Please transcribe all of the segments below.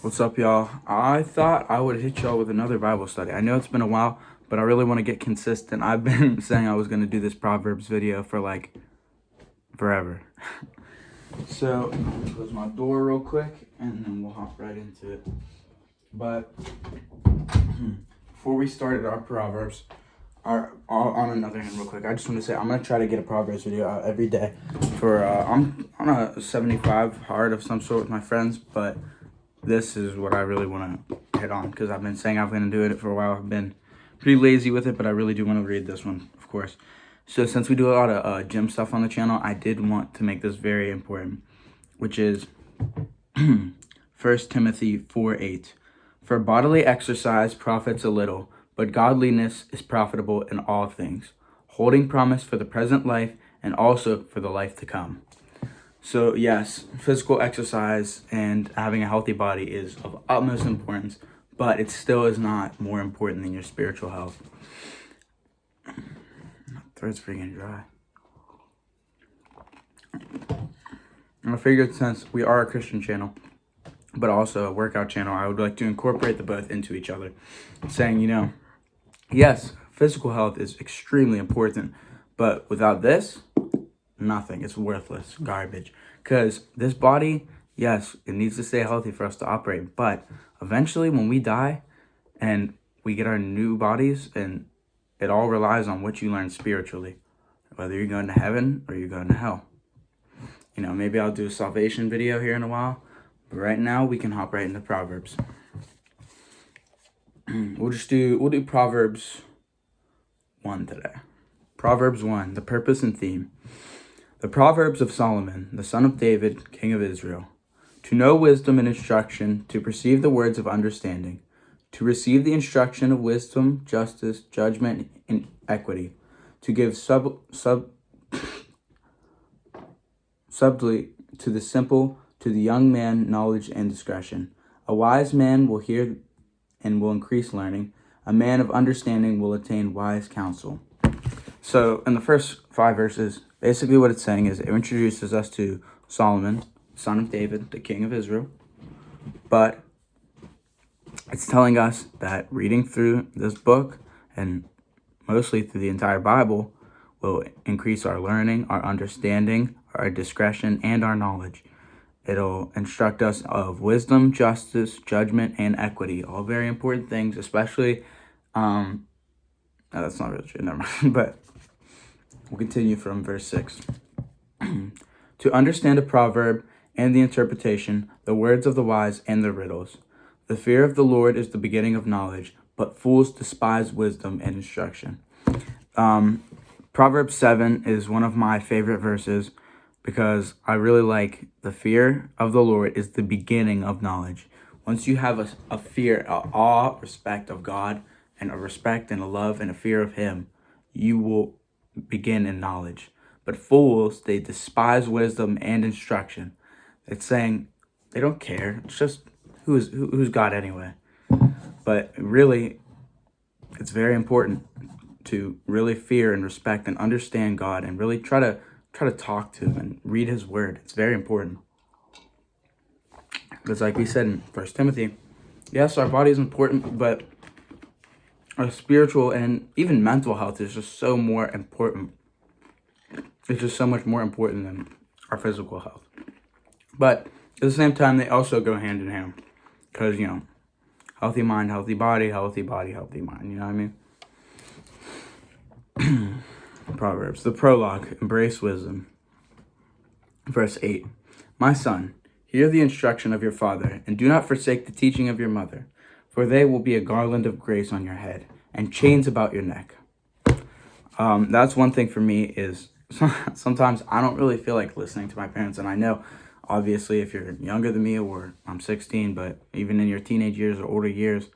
What's up, y'all? I thought I would hit y'all with another Bible study. I know it's been a while, but I really want to get consistent. I've been saying I was going to do this Proverbs video for like forever. So, I'm gonna close my door real quick and then we'll hop right into it. But before we started our Proverbs, on another hand, real quick, I just want to say I'm gonna try to get a Proverbs video out every day. For I'm on a 75 hard of some sort with my friends, but this is what I really want to hit on because I've been saying I'm gonna do it for a while. I've been pretty lazy with it, but I really do want to read this one, of course. So since we do a lot of gym stuff on the channel, I did want to make this very important, which is 1 Timothy 4:8. For bodily exercise profits a little, but godliness is profitable in all things, holding promise for the present life and also for the life to come. So yes, physical exercise and having a healthy body is of utmost importance, but it still is not more important than your spiritual health. My throat's freaking dry. And I figured since we are a Christian channel, but also a workout channel, I would like to incorporate the both into each other. Saying, yes, physical health is extremely important, but without this, nothing. It's worthless garbage. Because this body, yes, it needs to stay healthy for us to operate. But eventually when we die and we get our new bodies, and it all relies on what you learn spiritually, whether you're going to heaven or you're going to hell. Maybe I'll do a salvation video here in a while. But right now we can hop right into Proverbs. We'll do Proverbs 1 today. Proverbs 1, the purpose and theme. The Proverbs of Solomon, the son of David, king of Israel. To know wisdom and instruction, to perceive the words of understanding, to receive the instruction of wisdom, justice, judgment, and equity, to give subtly to the simple, to the young man, knowledge and discretion. A wise man will hear and will increase learning. A man of understanding will attain wise counsel. So in the first 5 verses, basically what it's saying is it introduces us to Solomon, son of David, the king of Israel. But it's telling us that reading through this book, and mostly through the entire Bible, will increase our learning, our understanding, our discretion, and our knowledge. It'll instruct us of wisdom, justice, judgment, and equity. All very important things, especially, no, that's not really true, never mind. But we'll continue from verse 6. To understand a proverb and the interpretation, the words of the wise and the riddles. The fear of the Lord is the beginning of knowledge, but fools despise wisdom and instruction. Proverbs 7 is one of my favorite verses because I really like the fear of the Lord is the beginning of knowledge. Once you have a fear, an awe, respect of God, and a respect and a love and a fear of him, you will begin in knowledge. But fools, they despise wisdom and instruction. It's saying they don't care. It's just who's God anyway. But really, it's very important to really fear and respect and understand God and really try to talk to him and read his word. It's very important. Because like we said in 1 Timothy, yes, our body is important, but our spiritual and even mental health is just so more important. It's just so much more important than our physical health. But at the same time, they also go hand in hand. Because, healthy mind, healthy body, healthy body, healthy mind. You know what I mean? Proverbs, the prologue, embrace wisdom. Verse 8. My son, hear the instruction of your father, and do not forsake the teaching of your mother, for they will be a garland of grace on your head, and chains about your neck. That's one thing for me is sometimes I don't really feel like listening to my parents, and I know, obviously, if you're younger than me, or I'm 16, but even in your teenage years or older years,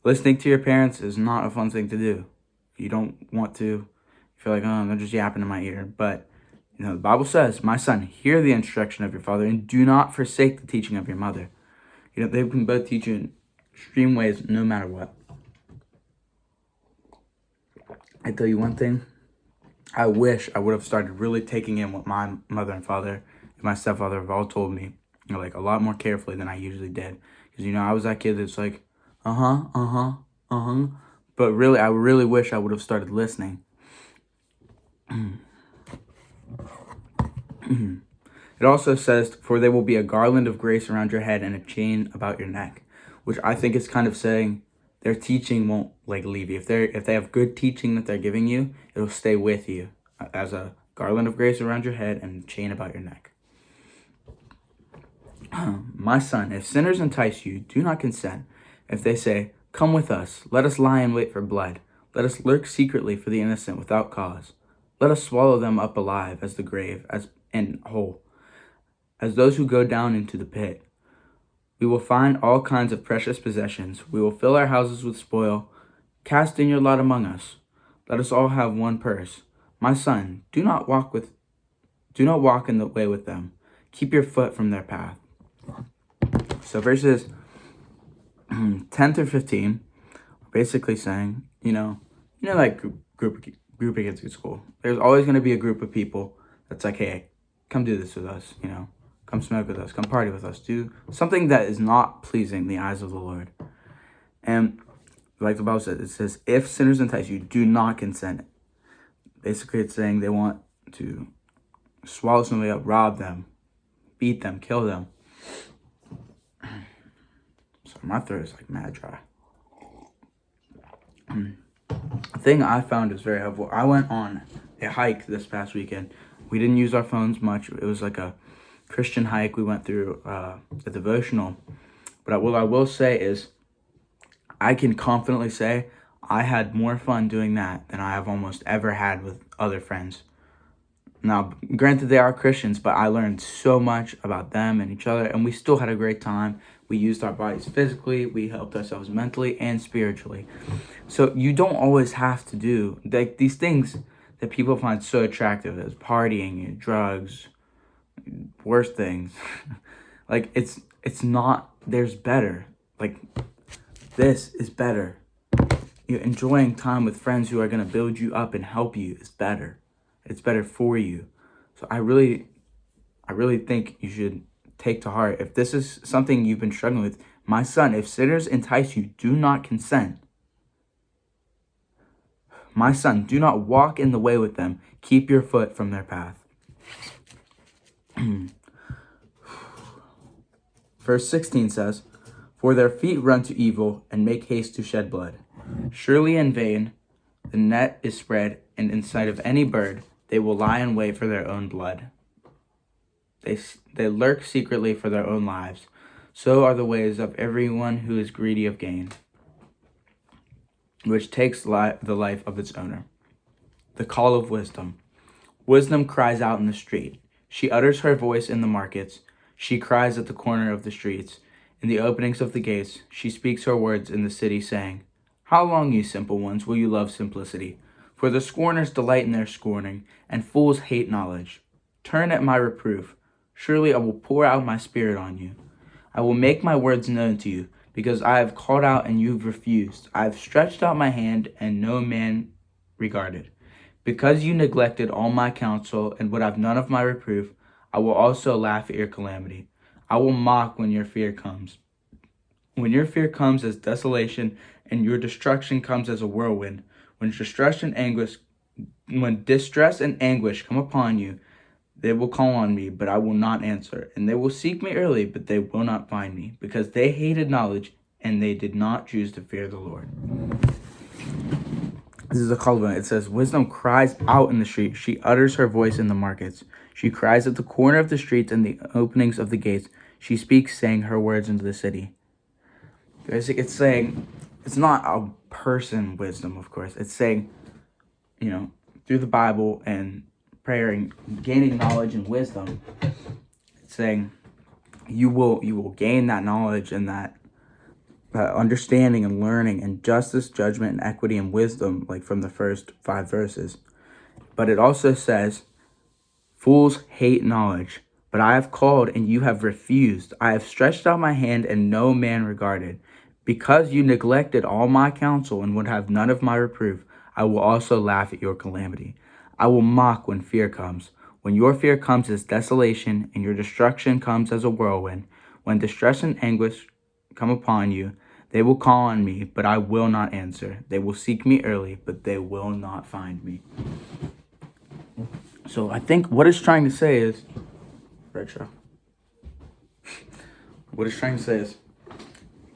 listening to your parents is not a fun thing to do. You don't want to. You feel like, oh, they're just yapping in my ear. But, the Bible says, my son, hear the instruction of your father, and do not forsake the teaching of your mother. They can both teach you in extreme ways, no matter what. I tell you one thing, I wish I would have started really taking in what my mother and father and my stepfather have all told me, like a lot more carefully than I usually did. Because, I was that kid that's like, uh-huh, uh-huh, uh-huh. But really, I really wish I would have started listening. It also says, for there will be a garland of grace around your head and a chain about your neck, which I think is kind of saying their teaching won't leave you. If they have good teaching that they're giving you, it'll stay with you as a garland of grace around your head and a chain about your neck. My son, if sinners entice you, do not consent. If they say, come with us, let us lie in wait for blood. Let us lurk secretly for the innocent without cause. Let us swallow them up alive as the grave, and whole, as those who go down into the pit. We will find all kinds of precious possessions. We will fill our houses with spoil. Cast in your lot among us. Let us all have one purse. My son, do not walk in the way with them. Keep your foot from their path. So verses 10 through 15 are basically saying, like group of kids at school. There's always going to be a group of people that's like, hey, come do this with us, come smoke with us, come party with us, do something that is not pleasing in the eyes of the Lord. And like the Bible says, it says, if sinners entice you, do not consent. Basically, it's saying they want to swallow somebody up, rob them, beat them, kill them. So my throat is mad dry. A thing I found is very helpful. I went on a hike this past weekend. We didn't use our phones much. It was like a Christian hike. We went through a devotional. But what I will say is, I can confidently say I had more fun doing that than I have almost ever had with other friends. Now, granted, they are Christians, but I learned so much about them and each other, and we still had a great time. We used our bodies physically, we helped ourselves mentally and spiritually. So you don't always have to do these things that people find so attractive as partying and drugs, worse things. It's not, there's better. This is better. Enjoying time with friends who are going to build you up and help you is better. It's better for you. So I really think you should take to heart, if this is something you've been struggling with, my son, if sinners entice you, do not consent. My son, do not walk in the way with them. Keep your foot from their path. Verse 16 says, for their feet run to evil and make haste to shed blood. Surely in vain the net is spread, and in sight of any bird they will lie in wait for their own blood. They lurk secretly for their own lives. So are the ways of everyone who is greedy of gain, which takes the life of its owner. The call of wisdom. Wisdom cries out in the street. She utters her voice in the markets. She cries at the corner of the streets. In the openings of the gates, she speaks her words in the city, saying, how long, you simple ones, will you love simplicity? For the scorners delight in their scorning, and fools hate knowledge. Turn at my reproof. Surely I will pour out my spirit on you. I will make my words known to you, because I have called out and you've refused. I have stretched out my hand and no man regarded. Because you neglected all my counsel and would have none of my reproof, I will also laugh at your calamity. I will mock when your fear comes. When your fear comes as desolation and your destruction comes as a whirlwind, when distress and anguish come upon you, they will call on me, but I will not answer. And they will seek me early, but they will not find me, because they hated knowledge and they did not choose to fear the Lord. This is a call. It says, wisdom cries out in the street. She utters her voice in the markets. She cries at the corner of the streets and the openings of the gates. She speaks, saying her words into the city. It's saying, it's not a person wisdom, of course. It's saying, through the Bible and prayer and gaining knowledge and wisdom, it's saying you will gain that knowledge and that understanding and learning and justice, judgment, and equity and wisdom, from the first 5 verses. But it also says, fools hate knowledge, but I have called and you have refused. I have stretched out my hand and no man regarded. Because you neglected all my counsel and would have none of my reproof, I will also laugh at your calamity. I will mock when fear comes. When your fear comes as desolation and your destruction comes as a whirlwind, when distress and anguish come upon you. They will call on me, but I will not answer. They will seek me early, but they will not find me. So I think what it's trying to say is, retro. What it's trying to say is,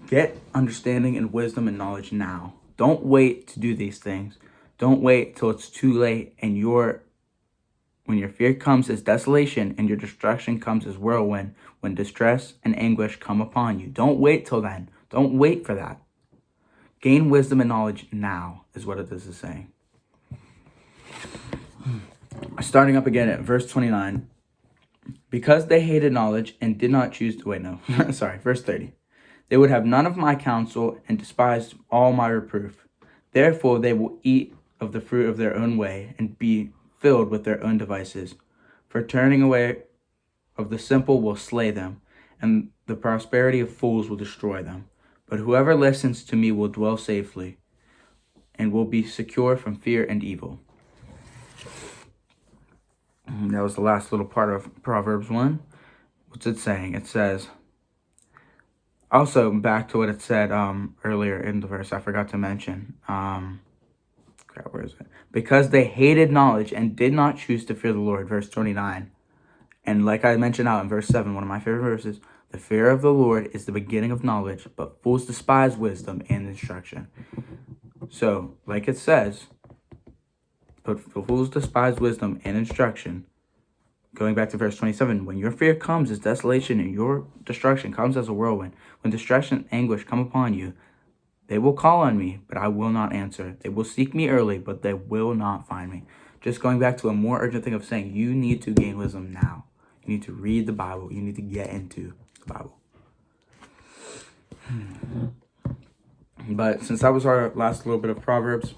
get understanding and wisdom and knowledge now. Don't wait to do these things. Don't wait till it's too late and when your fear comes as desolation and your destruction comes as whirlwind, when distress and anguish come upon you. Don't wait till then. Don't wait for that. Gain wisdom and knowledge now is what this is saying. Starting up again at verse 29. Because they hated knowledge and did not choose to... Wait, no. Sorry, verse 30. They would have none of my counsel and despised all my reproof. Therefore they will eat of the fruit of their own way and be filled with their own devices. For turning away of the simple will slay them, and the prosperity of fools will destroy them. But whoever listens to me will dwell safely and will be secure from fear and evil. And that was the last little part of Proverbs 1. What's it saying? It says, also back to what it said earlier in the verse, I forgot to mention. Where is it? Because they hated knowledge and did not choose to fear the Lord, verse 29. And like I mentioned out in verse 7, one of my favorite verses, the fear of the Lord is the beginning of knowledge, but fools despise wisdom and instruction. So, like it says, but fools despise wisdom and instruction. Going back to verse 27, when your fear comes as desolation and your destruction comes as a whirlwind, when distress and anguish come upon you, they will call on me, but I will not answer. They will seek me early, but they will not find me. Just going back to a more urgent thing of saying, you need to gain wisdom now. You need to read the Bible. You need to get into the Bible. But since that was our last little bit of Proverbs,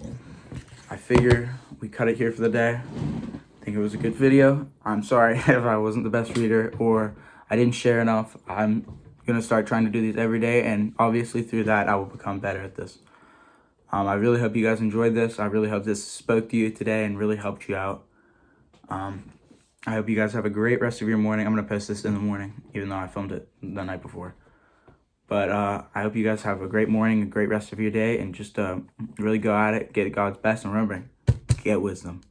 I figure we cut it here for the day. I think it was a good video. I'm sorry if I wasn't the best reader or I didn't share enough. I'm going to start trying to do these every day, and obviously through that I will become better at this. I really hope you guys enjoyed this. I really hope this spoke to you today and really helped you out. I hope you guys have a great rest of your morning. I'm going to post this in the morning, even though I filmed it the night before. But I hope you guys have a great morning, a great rest of your day, and just really go at it, get God's best, and remember, get wisdom.